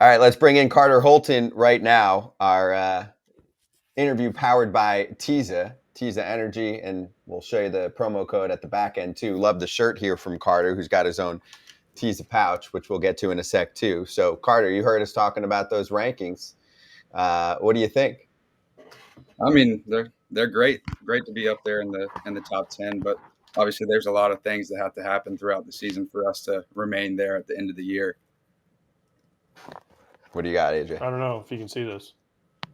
All right, let's bring in Carter Holton right now. Our interview powered by TeaZa Energy, and we'll show you the promo code at the back end too. Love the shirt here from Carter, who's got his own TeaZa pouch, which we'll get to in a sec too. So, Carter, you heard us talking about those rankings. What do you think? I mean, they're great to be up there in the top 10, but obviously there's a lot of things that have to happen throughout the season for us to remain there at the end of the year. What do you got, AJ? I don't know if you can see this. As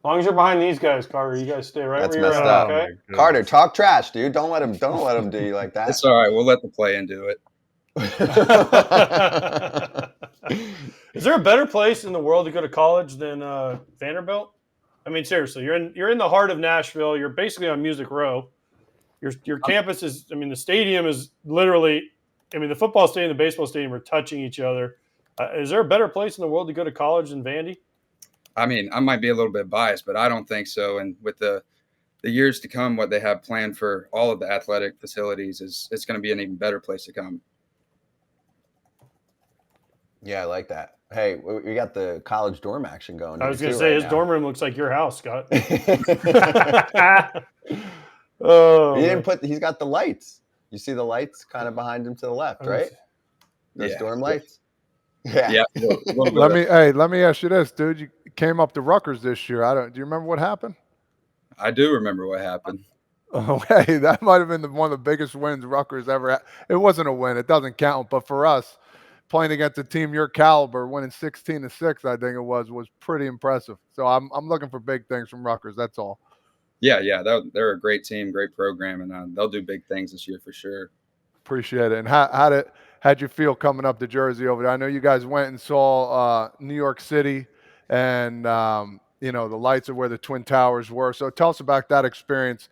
long as you're behind these guys, Carter, you guys stay right That's where you're messed at, up. okay? Carter, talk trash, dude. Don't let him do you like that. It's all right. We'll let the play-in do it. Is there a better place in the world to go to college than Vanderbilt? I mean, seriously, you're in the heart of Nashville. You're basically on Music Row. Your campus is. I mean, the stadium is literally. I mean, the football stadium and the baseball stadium are touching each other. Is there a better place in the world to go to college than Vandy? I mean, I might be a little bit biased, but I don't think so. And with the years to come, what they have planned for all of the athletic facilities it's going to be an even better place to come. Yeah, I like that. Hey, we got the college dorm action going. I was going to say, his dorm room looks like your house, Scott. Oh, he's got the lights. You see the lights kind of behind him to the left, right? Those dorm lights. Yeah. Let me ask you this, dude. You came up to Rutgers this year. Do you remember what happened? I do remember what happened. Oh, hey, that might have been one of the biggest wins Rutgers ever had. It wasn't a win. It doesn't count. But for us, playing against a team your caliber, winning 16-6, I think it was pretty impressive. So I'm looking for big things from Rutgers. That's all. Yeah, they're a great team, great program, and they'll do big things this year for sure. Appreciate it. And how'd you feel coming up to Jersey over there? I know you guys went and saw New York City, and the lights are where the Twin Towers were. So tell us about that experience.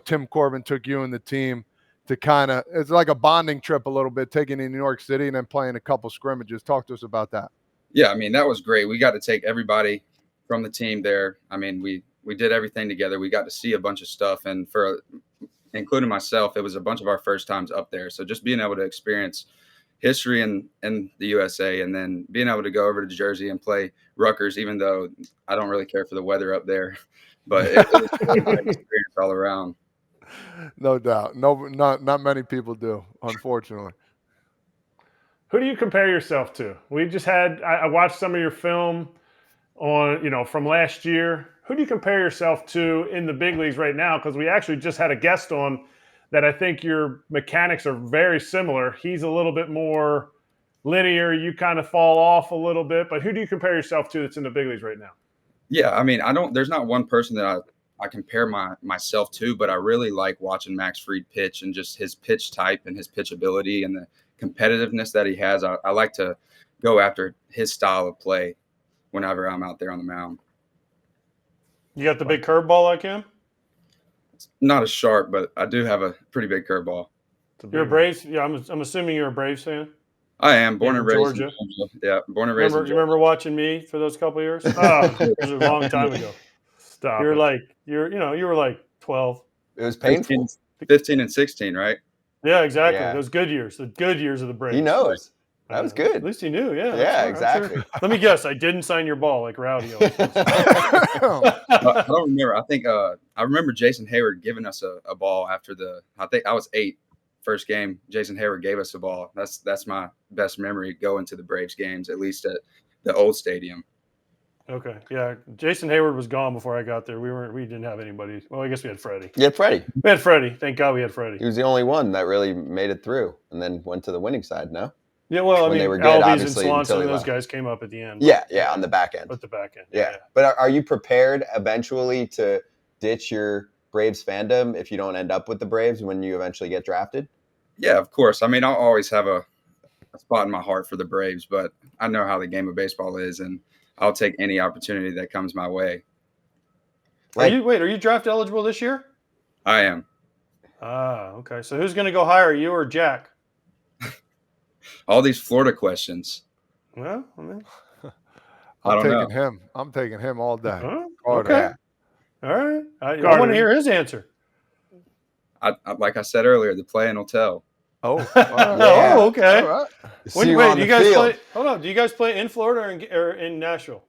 Tim Corbin took you and the team to it's like a bonding trip a little bit, taking in New York City and then playing a couple scrimmages. Talk to us about that. Yeah, I mean, that was great. We got to take everybody from the team there. I mean, we did everything together. We got to see a bunch of stuff, and including myself, it was a bunch of our first times up there. So just being able to experience history in the USA, and then being able to go over to Jersey and play Rutgers, even though I don't really care for the weather up there, but it was a great experience all around. No doubt. No, not many people do, unfortunately. Who do you compare yourself to? I watched some of your film on, from last year. Who do you compare yourself to in the big leagues right now? Because we actually just had a guest on that I think your mechanics are very similar. He's a little bit more linear. You kind of fall off a little bit. But who do you compare yourself to that's in the big leagues right now? Yeah, I mean, there's not one person that I compare myself to, but I really like watching Max Fried pitch and just his pitch type and his pitch ability and the competitiveness that he has. I like to go after his style of play whenever I'm out there on the mound. You got the big curveball like him? It's not as sharp, but I do have a pretty big curveball. You're a Braves? Yeah, I'm assuming you're a Braves fan. I am born and raised Georgia. in Georgia. Yeah, born and raised in Georgia. You remember watching me for those couple of years? Oh, it was a long time ago. Stop. You were like 12. It was painful. 15 and 16, right? Yeah, exactly. Yeah. Those good years. The good years of the Braves. He knows. That was good. At least he knew, yeah. Yeah, exactly. Sure. Let me guess. I didn't sign your ball like Rowdy. I don't remember. I think I remember Jason Hayward giving us a ball after I think I was 8. First game, Jason Hayward gave us a ball. That's my best memory going to the Braves games, at least at the old stadium. Okay, yeah. Jason Hayward was gone before I got there. We didn't have anybody. Well, I guess we had Freddie. You had Freddie. We had Freddie. Thank God we had Freddie. He was the only one that really made it through, and then went to the winning side. No. Yeah, well, I mean, Albies and Swanson and those guys came up at the end. Yeah, on the back end. At the back end. Yeah. But are you prepared eventually to ditch your Braves fandom if you don't end up with the Braves when you eventually get drafted? Yeah, of course. I mean, I'll always have a spot in my heart for the Braves, but I know how the game of baseball is, and I'll take any opportunity that comes my way. Are you draft eligible this year? I am. Ah, okay. So who's going to go higher, you or Jack? All these Florida questions. Well, I mean, I'm taking him. I'm taking him all day. Okay. All right. I want to hear his answer. Like I said earlier, the play-in will tell. Oh, all right. Yeah. Oh, okay. All right. See you Wait, on do you the guys field. play? Hold on. Do you guys play in Florida or in Nashville?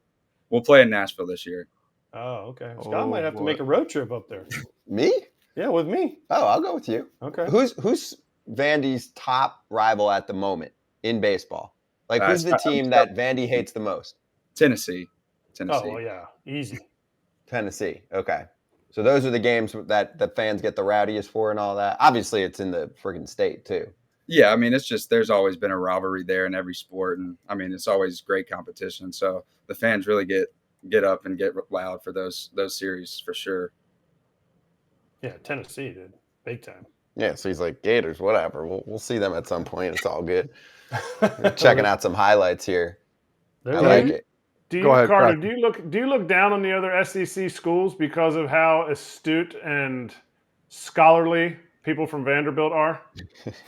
We'll play in Nashville this year. Oh, okay. Scott Oh, might have to boy. make a road trip up there. Me? Yeah, with me. Oh, I'll go with you. Okay. Who's Vandy's top rival at the moment in baseball? Like, who's the I'm team sorry. that Vandy hates the most? Tennessee. Oh, well, yeah. Easy. Tennessee. Okay. So those are the games that the fans get the rowdiest for and all that. Obviously, it's in the freaking state too. Yeah, I mean, it's just there's always been a rivalry there in every sport, and I mean, it's always great competition. So the fans really get up and get loud for those series for sure. Yeah, Tennessee did. Big time. Yeah. So he's like, Gators, whatever. We'll see them at some point. It's all good. We're checking out some highlights here. I There like you it. Do you, Go ahead, Carter? Craig. Do you look down on the other SEC schools because of how astute and scholarly people from Vanderbilt are?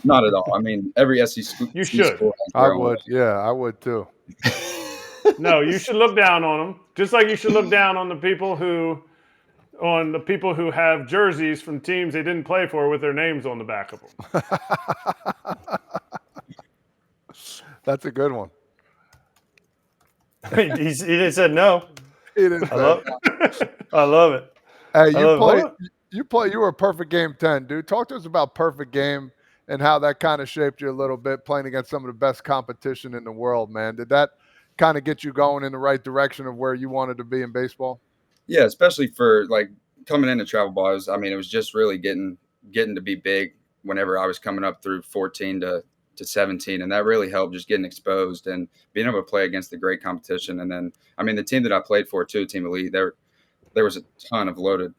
Not at all. I mean, every SEC You should. school has I their own would. Yeah, I would too. No, you should look down on them, just like you should look down on the people who have jerseys from teams they didn't play for with their names on the back of them. That's a good one. he said no. He didn't I say love, I love it. Hey, I love it. you were a perfect game 10, dude. Talk to us about perfect game and how that kind of shaped you a little bit playing against some of the best competition in the world, man. Did that kind of get you going in the right direction of where you wanted to be in baseball? Yeah, especially for like coming into travel ball. It was just really getting to be big whenever I was coming up through 14 to 17, and that really helped just getting exposed and being able to play against the great competition. And then, I mean, the team that I played for too, Team Elite, there was a ton of loaded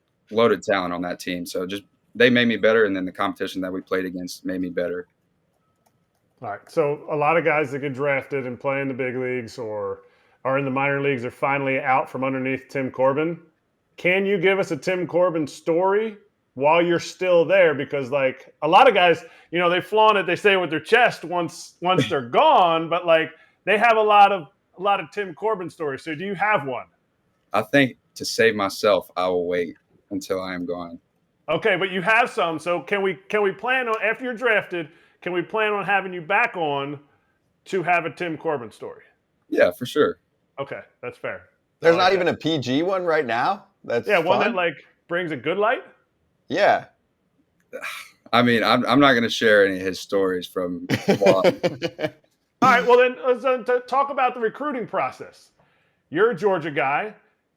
talent on that team. So just they made me better, and then the competition that we played against made me better. All right. So a lot of guys that get drafted and play in the big leagues or are in the minor leagues are finally out from underneath Tim Corbin. Can you give us a Tim Corbin story while you're still there? Because like a lot of guys, they flaunt it, they say it with their chest once they're gone, but like they have a lot of Tim Corbin stories. So do you have one? I think to save myself, I will wait until I am gone. Okay, but you have some. So can we plan on, after you're drafted, can we plan on having you back on to have a Tim Corbin story? Yeah, for sure. Okay, that's fair. There's not even a PG one right now. That's one fun? that like brings a good light. Yeah. I mean, I'm not going to share any of his stories from. All right, well then let's talk about the recruiting process. You're a Georgia guy,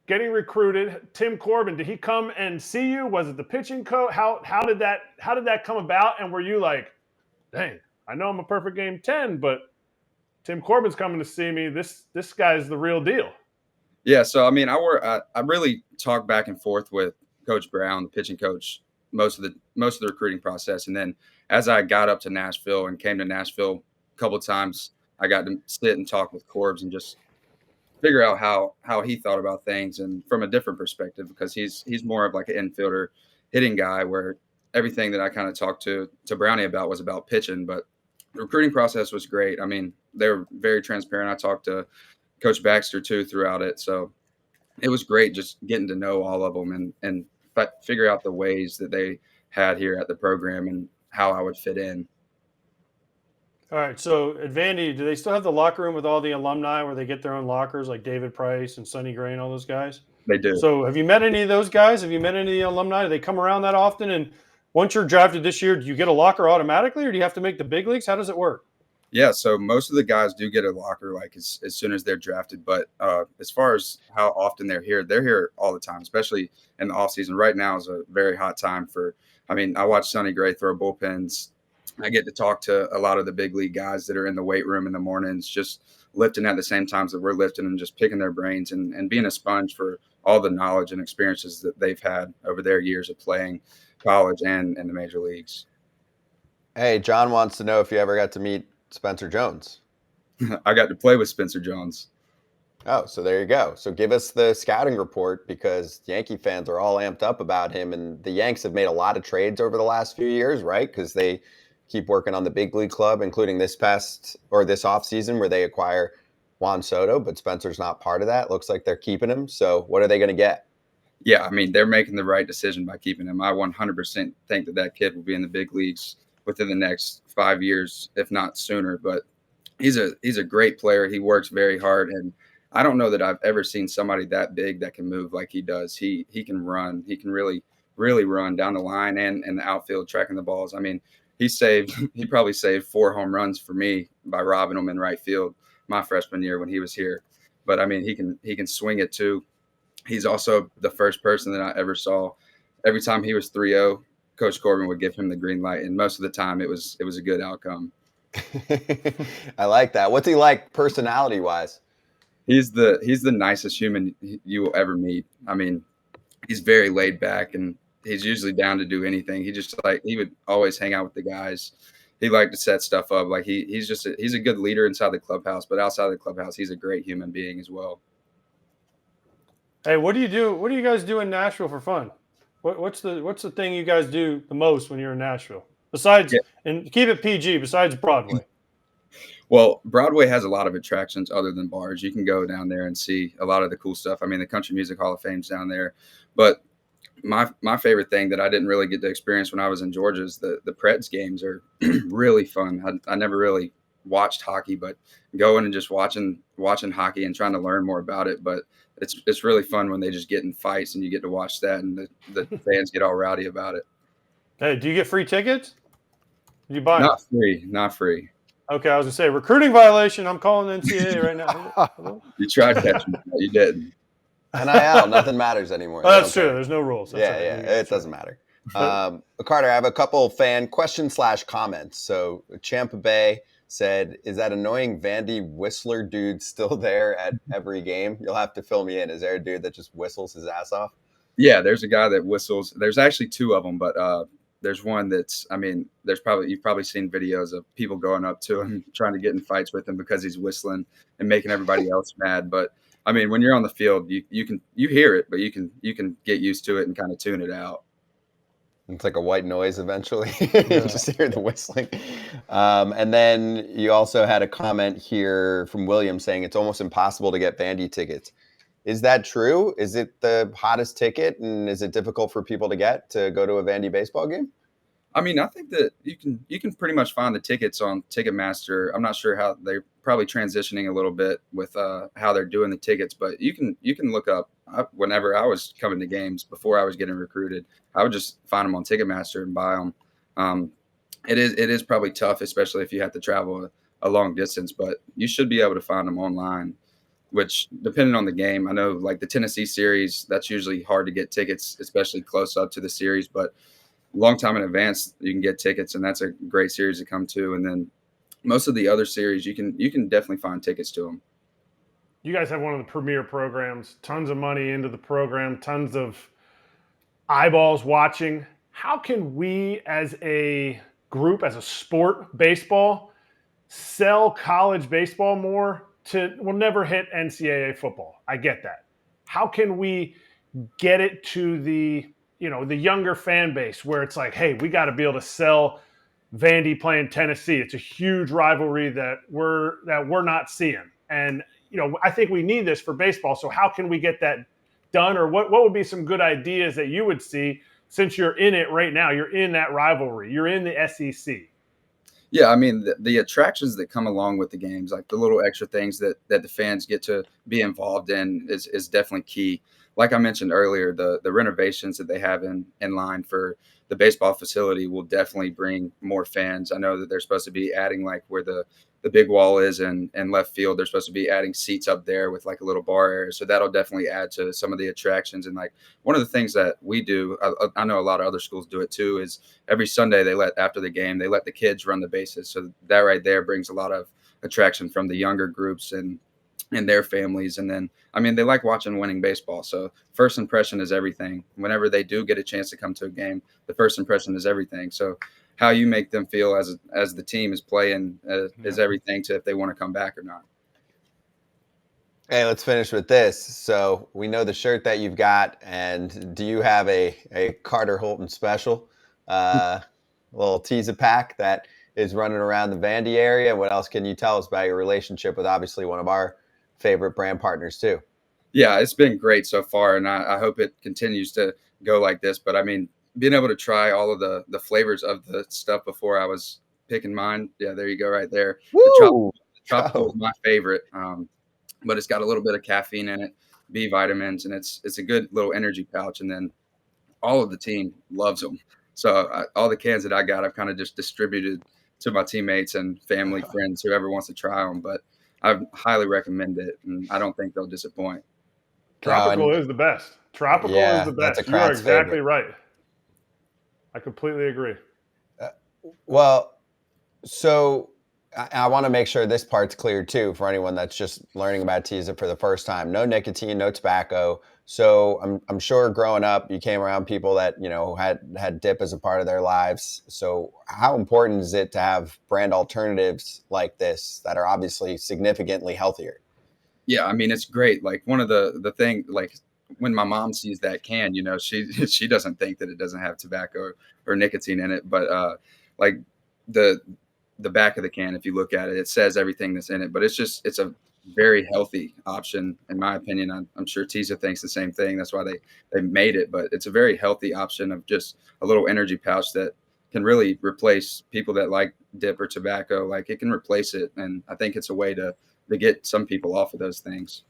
getting recruited. Tim Corbin, did he come and see you? Was it the pitching coach? How did that come about? And were you like, dang, I know I'm a perfect game 10, but Tim Corbin's coming to see me. This guy's the real deal. Yeah, so I mean, I really talked back and forth with Coach Brown, the pitching coach, most of the recruiting process, and then as I got up to Nashville and came to Nashville a couple of times, I got to sit and talk with Corbs and just figure out how he thought about things and from a different perspective, because he's more of like an infielder hitting guy, where everything that I kind of talked to Brownie about was about pitching. But the recruiting process was great. I mean, they were very transparent. I talked to Coach Baxter too throughout it. So it was great just getting to know all of them and figure out the ways that they had here at the program and how I would fit in. All right. So at Vandy, do they still have the locker room with all the alumni where they get their own lockers, like David Price and Sonny Gray and all those guys? They do. So have you met any of those guys? Have you met any of the alumni? Do they come around that often? And once you're drafted this year, do you get a locker automatically, or do you have to make the big leagues? How does it work? Yeah, so most of the guys do get a locker like as soon as they're drafted. But as far as how often they're here all the time, especially in the offseason. Right now is a very hot time I watch Sonny Gray throw bullpens. I get to talk to a lot of the big league guys that are in the weight room in the mornings, just lifting at the same times that we're lifting and just picking their brains and being a sponge for all the knowledge and experiences that they've had over their years of playing college and in the major leagues. Hey, John wants to know if you ever got to meet Spencer Jones. I got to play with Spencer Jones. Oh, so there you go. So give us the scouting report, because Yankee fans are all amped up about him, and the Yanks have made a lot of trades over the last few years, right? Because they keep working on the big league club, including this offseason where they acquire Juan Soto, but Spencer's not part of that. Looks like they're keeping him. So what are they going to get? Yeah, I mean, they're making the right decision by keeping him. I 100% think that kid will be in the big leagues within the next 5 years, if not sooner. But he's a great player. He works very hard, and I don't know that I've ever seen somebody that big that can move like he does. He can run. He can really run down the line and in the outfield tracking the balls. I mean, he probably saved 4 home runs for me by robbing them in right field my freshman year when he was here. But I mean, he can swing it too. He's also the first person that I ever saw. Every time he was 3-0, Coach Corbin would give him the green light, and most of the time it was a good outcome. I like that. What's he like personality wise? He's the nicest human you will ever meet. I mean, he's very laid back, and he's usually down to do anything. He would always hang out with the guys. He liked to set stuff up. Like he's a good leader inside the clubhouse, but outside the clubhouse, he's a great human being as well. Hey, what do you do? What do you guys do in Nashville for fun? What's the thing you guys do the most when you're in Nashville? Besides, and keep it PG, besides Broadway. Well, Broadway has a lot of attractions other than bars. You can go down there and see a lot of the cool stuff. I mean, the Country Music Hall of Fame's down there. But my favorite thing that I didn't really get to experience when I was in Georgia is the Preds games are really fun. I never really watched hockey, but going and just watching hockey and trying to learn more about it. But it's really fun when they just get in fights and you get to watch that, and the fans get all rowdy about it. Hey, do you get free tickets? Do you buy Not them? not free. Okay, I was gonna say recruiting violation. I'm calling the NCAA right now. Hello? You tried catching me, but you didn't. NIL, nothing matters anymore. Oh, that's true. There's no rules. That's right. It doesn't matter. Carter, I have a couple fan questions / comments. So Champa Bay said, is that annoying Vandy whistler dude still there at every game? You'll have to fill me in. Is there a dude that just whistles his ass off? Yeah, there's a guy that whistles. There's actually 2 of them, but there's one that's, I mean, you've probably seen videos of people going up to him trying to get in fights with him because he's whistling and making everybody else mad. But I mean, when you're on the field, you hear it, but you can get used to it and kind of tune it out. It's like a white noise eventually. Just hear the whistling. And then you also had a comment here from William saying it's almost impossible to get Vandy tickets. Is that true? Is it the hottest ticket, and is it difficult for people to go to a Vandy baseball game? I mean, I think that you can pretty much find the tickets on Ticketmaster. I'm not sure how they're probably transitioning a little bit with how they're doing the tickets, but you can look up. Whenever I was coming to games before I was getting recruited, I would just find them on Ticketmaster and buy them. It is probably tough, especially if you have to travel a long distance, but you should be able to find them online. Which, depending on the game, I know like the Tennessee series, that's usually hard to get tickets, especially close up to the series. But a long time in advance, you can get tickets, and that's a great series to come to. And then most of the other series, you can definitely find tickets to them. You guys have one of the premier programs, tons of money into the program, tons of eyeballs watching. How can we as a group, as a sport, baseball, sell college baseball more? We'll never hit NCAA football. I get that. How can we get it to the younger fan base where it's like, hey, we got to be able to sell Vandy playing Tennessee. It's a huge rivalry that we're not seeing. And, I think we need this for baseball. So how can we get that done? Or what would be some good ideas that you would see since you're in it right now? You're in that rivalry. You're in the SEC. Yeah, I mean, the attractions that come along with the games, like the little extra things that the fans get to be involved in is definitely key. Like I mentioned earlier, the renovations that they have in line for the baseball facility will definitely bring more fans. I know that they're supposed to be adding, like where the big wall is and left field, they're supposed to be adding seats up there with like a little bar area. So that'll definitely add to some of the attractions. And like one of the things that we do, I know a lot of other schools do it too, is every Sunday after the game, they let the kids run the bases. So that right there brings a lot of attraction from the younger groups and their families. And then, I mean, they like watching winning baseball. So first impression is everything. Whenever they do get a chance to come to a game, the first impression is everything. So how you make them feel as the team is playing is everything to if they want to come back or not. Hey, let's finish with this. So we know the shirt that you've got, and do you have a Carter Holton special, little TeaZa pack that is running around the Vandy area? What else can you tell us about your relationship with obviously one of our favorite brand partners too? Yeah, it's been great so far, and I hope it continues to go like this. But I mean, being able to try all of the flavors of the stuff before I was picking mine, yeah, there you go, right there. Woo! The tropical is my favorite, but it's got a little bit of caffeine in it, B vitamins, and it's a good little energy pouch. And then all of the team loves them. So all the cans that I got, I've kind of just distributed to my teammates and family, friends, whoever wants to try them. But I highly recommend it, and I don't think they'll disappoint. Tropical is the best. Tropical is Yeah, the that's a best. You are crowd's exactly favorite. right. I completely agree. Well, so I want to make sure this part's clear too for anyone that's just learning about TeaZa for the first time. No nicotine, no tobacco. So I'm sure growing up you came around people that had dip as a part of their lives. So how important is it to have brand alternatives like this that are obviously significantly healthier? Yeah, I mean, it's great. Like one of the thing, like when my mom sees that can, she doesn't think that it doesn't have tobacco or nicotine in it, but like the the back of the can, if you look at it, it says everything that's in it. But it's a very healthy option, in my opinion. I'm sure TeaZa thinks the same thing. That's why they made it. But it's a very healthy option of just a little energy pouch that can really replace people that like dip or tobacco. Like it can replace it, and I think it's a way to get some people off of those things.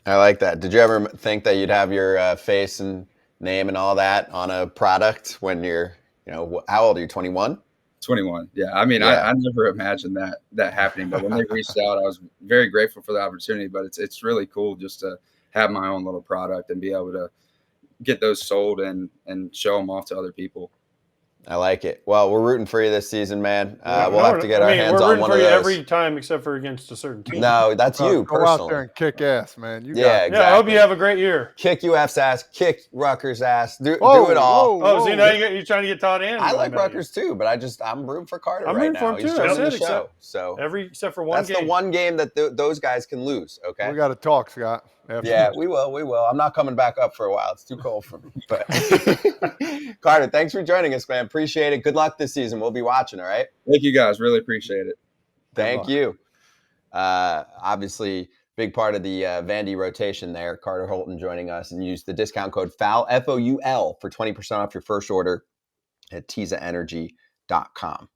I like that. Did you ever think that you'd have your face and name and all that on a product when you're, how old are you? 21? 21. Yeah. I mean, Yeah. I never imagined that happening, but when they reached out, I was very grateful for the opportunity. But it's really cool just to have my own little product and be able to get those sold and show them off to other people. I like it. Well, we're rooting for you this season, man. No, We'll have to get our hands we're on rooting one for of you those. every time except for against a certain team. No, that's you Go personally. out there and kick ass, man. You got Yeah, it. exactly. Yeah, I hope you have a great year. Kick UF's ass, kick Rutgers' ass, do it all. Oh, see, now you're trying to get Todd and I like Rutgers too, but I'm rooting for Carter I'm right rooting for now. him He's too. joining I the said, show. So except for one that's game. the one game that those guys can lose, okay? We got to talk, Scott. Yeah, we will. I'm not coming back up for a while. It's too cold for me. But Carter, thanks for joining us, man. Appreciate it. Good luck this season. We'll be watching, all right? Thank you guys. Really appreciate it. Thank you. Obviously, big part of the Vandy rotation there. Carter Holton joining us, and use the discount code FOUL, FOUL, for 20% off your first order at TeaZaEnergy.com.